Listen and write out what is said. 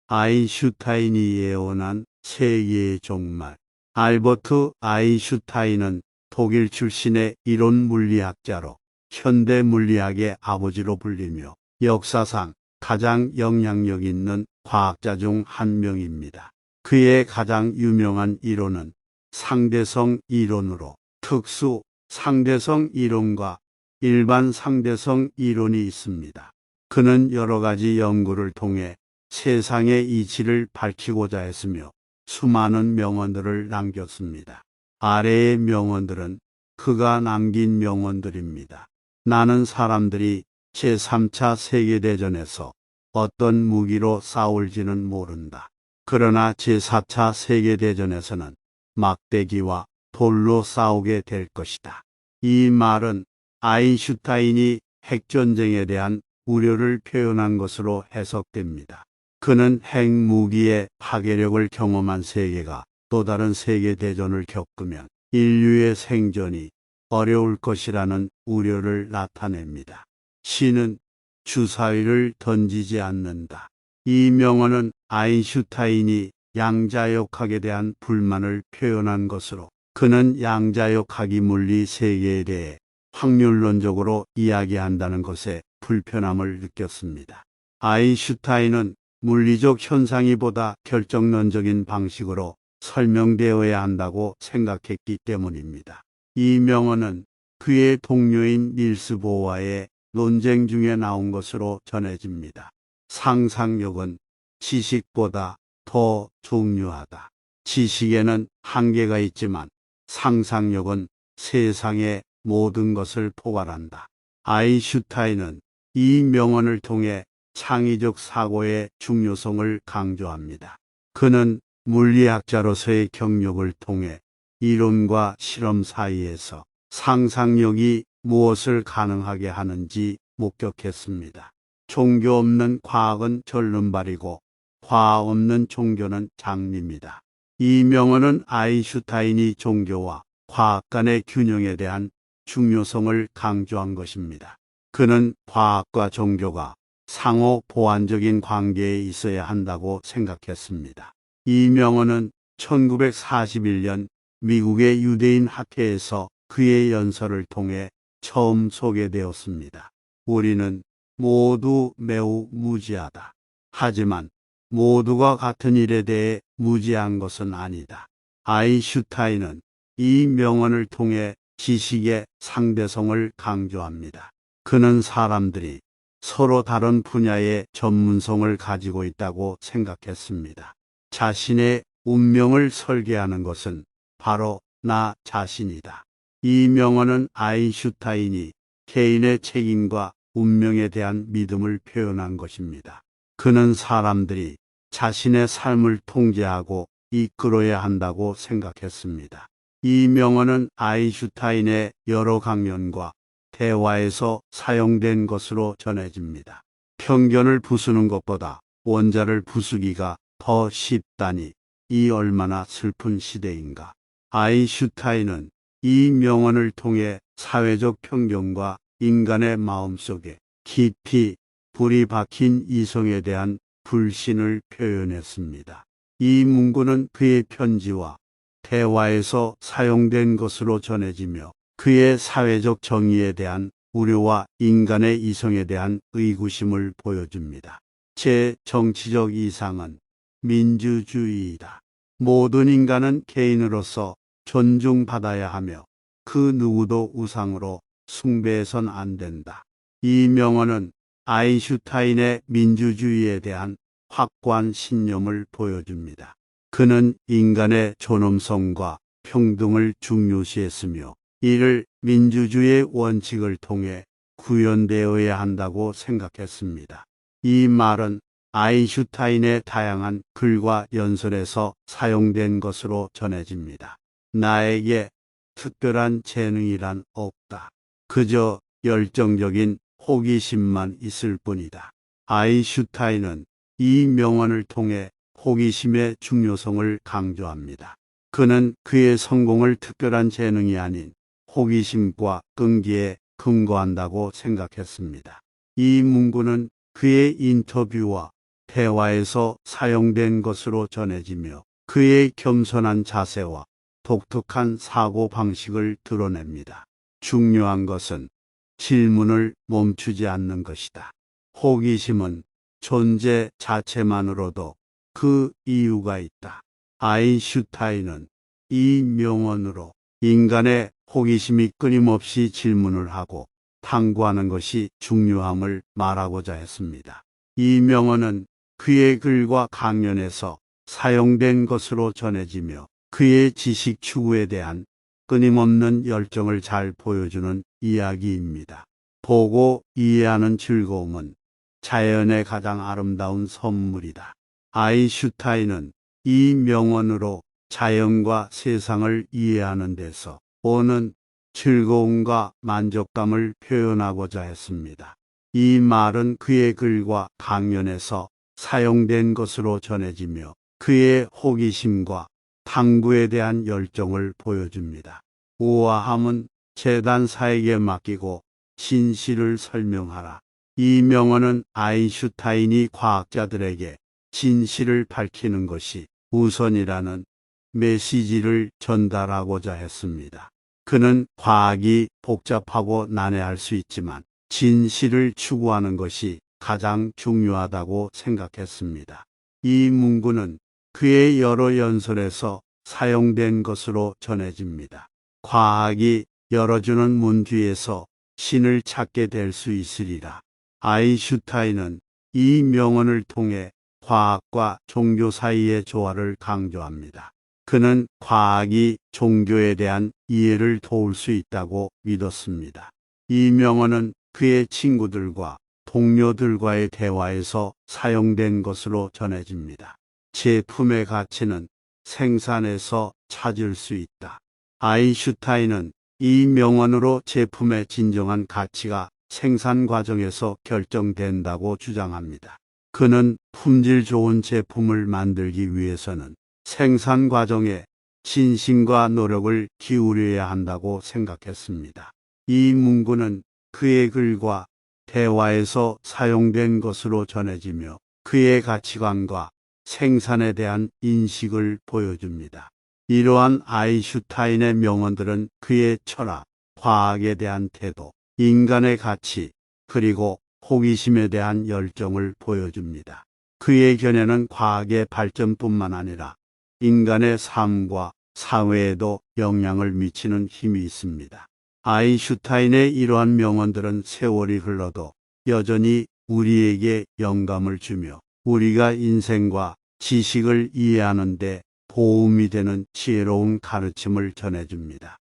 아인슈타인이 예언한 세계의 종말. 알버트 아인슈타인은 독일 출신의 이론 물리학자로 현대 물리학의 아버지로 불리며 역사상 가장 영향력 있는 과학자 중 한 명입니다. 그의 가장 유명한 이론은 상대성 이론으로 특수 상대성 이론과 일반 상대성 이론이 있습니다. 그는 여러 가지 연구를 통해 세상의 이치를 밝히고자 했으며 수많은 명언들을 남겼습니다. 아래의 명언들은 그가 남긴 명언들입니다. 나는 사람들이 제3차 세계대전에서 어떤 무기로 싸울지는 모른다. 그러나 제4차 세계대전에서는 막대기와 돌로 싸우게 될 것이다. 이 말은 아인슈타인이 핵전쟁에 대한 우려를 표현한 것으로 해석됩니다. 그는 핵무기의 파괴력을 경험한 세계가 또 다른 세계대전을 겪으면 인류의 생존이 어려울 것이라는 우려를 나타냅니다. 신은 주사위를 던지지 않는다. 이 명언은 아인슈타인이 양자역학에 대한 불만을 표현한 것으로 그는 양자역학이 물리 세계에 대해 확률론적으로 이야기한다는 것에 불편함을 느꼈습니다. 아인슈타인은 물리적 현상이 보다 결정론적인 방식으로 설명되어야 한다고 생각했기 때문입니다. 이 명언은 그의 동료인 닐스 보어와의 논쟁 중에 나온 것으로 전해집니다. 상상력은 지식보다 더 중요하다. 지식에는 한계가 있지만 상상력은 세상의 모든 것을 포괄한다. 아인슈타인은 이 명언을 통해 창의적 사고의 중요성을 강조합니다. 그는 물리학자로서의 경력을 통해 이론과 실험 사이에서 상상력이 무엇을 가능하게 하는지 목격했습니다. 종교 없는 과학은 절름발이고 과학 없는 종교는 장리입니다. 이 명언은 아인슈타인이 종교와 과학 간의 균형에 대한 중요성을 강조한 것입니다. 그는 과학과 종교가 상호 보완적인 관계에 있어야 한다고 생각했습니다. 이 명언은 1941년 미국의 유대인 학회에서 그의 연설을 통해 처음 소개되었습니다. 우리는 모두 매우 무지하다. 하지만 모두가 같은 일에 대해 무지한 것은 아니다. 아인슈타인은 이 명언을 통해 지식의 상대성을 강조합니다. 그는 사람들이 서로 다른 분야의 전문성을 가지고 있다고 생각했습니다. 자신의 운명을 설계하는 것은 바로 나 자신이다. 이 명언은 아인슈타인이 개인의 책임과 운명에 대한 믿음을 표현한 것입니다. 그는 사람들이 자신의 삶을 통제하고 이끌어야 한다고 생각했습니다. 이 명언은 아인슈타인의 여러 강연과 대화에서 사용된 것으로 전해집니다. 편견을 부수는 것보다 원자를 부수기가 더 쉽다니 이 얼마나 슬픈 시대인가. 아인슈타인은 이 명언을 통해 사회적 편견과 인간의 마음속에 깊이 불이 박힌 이성에 대한 불신을 표현했습니다. 이 문구는 그의 편지와 대화에서 사용된 것으로 전해지며 그의 사회적 정의에 대한 우려와 인간의 이성에 대한 의구심을 보여줍니다. 제 정치적 이상은 민주주의이다. 모든 인간은 개인으로서 존중받아야 하며 그 누구도 우상으로 숭배해선 안 된다. 이 명언은 아인슈타인의 민주주의에 대한 확고한 신념을 보여줍니다. 그는 인간의 존엄성과 평등을 중요시했으며 이를 민주주의의 원칙을 통해 구현되어야 한다고 생각했습니다. 이 말은 아인슈타인의 다양한 글과 연설에서 사용된 것으로 전해집니다. 나에게 특별한 재능이란 없다. 그저 열정적인 호기심만 있을 뿐이다. 아인슈타인은 이 명언을 통해 호기심의 중요성을 강조합니다. 그는 그의 성공을 특별한 재능이 아닌 호기심과 끈기에 근거한다고 생각했습니다. 이 문구는 그의 인터뷰와 대화에서 사용된 것으로 전해지며 그의 겸손한 자세와 독특한 사고 방식을 드러냅니다. 중요한 것은 질문을 멈추지 않는 것이다. 호기심은 존재 자체만으로도 그 이유가 있다. 아인슈타인은 이 명언으로 인간의 호기심이 끊임없이 질문을 하고 탐구하는 것이 중요함을 말하고자 했습니다. 이 명언은 그의 글과 강연에서 사용된 것으로 전해지며 그의 지식 추구에 대한 끊임없는 열정을 잘 보여주는 이야기입니다. 보고 이해하는 즐거움은 자연의 가장 아름다운 선물이다. 아인슈타인은 이 명언으로 자연과 세상을 이해하는 데서 오는 즐거움과 만족감을 표현하고자 했습니다. 이 말은 그의 글과 강연에서 사용된 것으로 전해지며 그의 호기심과 탐구에 대한 열정을 보여줍니다. 우아함은 재단사에게 맡기고 진실을 설명하라. 이 명언은 아인슈타인이 과학자들에게 진실을 밝히는 것이 우선이라는 메시지를 전달하고자 했습니다. 그는 과학이 복잡하고 난해할 수 있지만 진실을 추구하는 것이 가장 중요하다고 생각했습니다. 이 문구는 그의 여러 연설에서 사용된 것으로 전해집니다. 과학이 열어주는 문 뒤에서 신을 찾게 될 수 있으리라. 아인슈타인은 이 명언을 통해 과학과 종교 사이의 조화를 강조합니다. 그는 과학이 종교에 대한 이해를 도울 수 있다고 믿었습니다. 이 명언은 그의 친구들과 동료들과의 대화에서 사용된 것으로 전해집니다. 제품의 가치는 생산에서 찾을 수 있다. 아인슈타인은 이 명언으로 제품의 진정한 가치가 생산 과정에서 결정된다고 주장합니다. 그는 품질 좋은 제품을 만들기 위해서는 생산 과정에 진심과 노력을 기울여야 한다고 생각했습니다. 이 문구는 그의 글과 대화에서 사용된 것으로 전해지며 그의 가치관과 생산에 대한 인식을 보여줍니다. 이러한 아인슈타인의 명언들은 그의 철학, 과학에 대한 태도, 인간의 가치, 그리고 호기심에 대한 열정을 보여줍니다. 그의 견해는 과학의 발전뿐만 아니라 인간의 삶과 사회에도 영향을 미치는 힘이 있습니다. 아인슈타인의 이러한 명언들은 세월이 흘러도 여전히 우리에게 영감을 주며 우리가 인생과 지식을 이해하는 데 도움이 되는 지혜로운 가르침을 전해줍니다.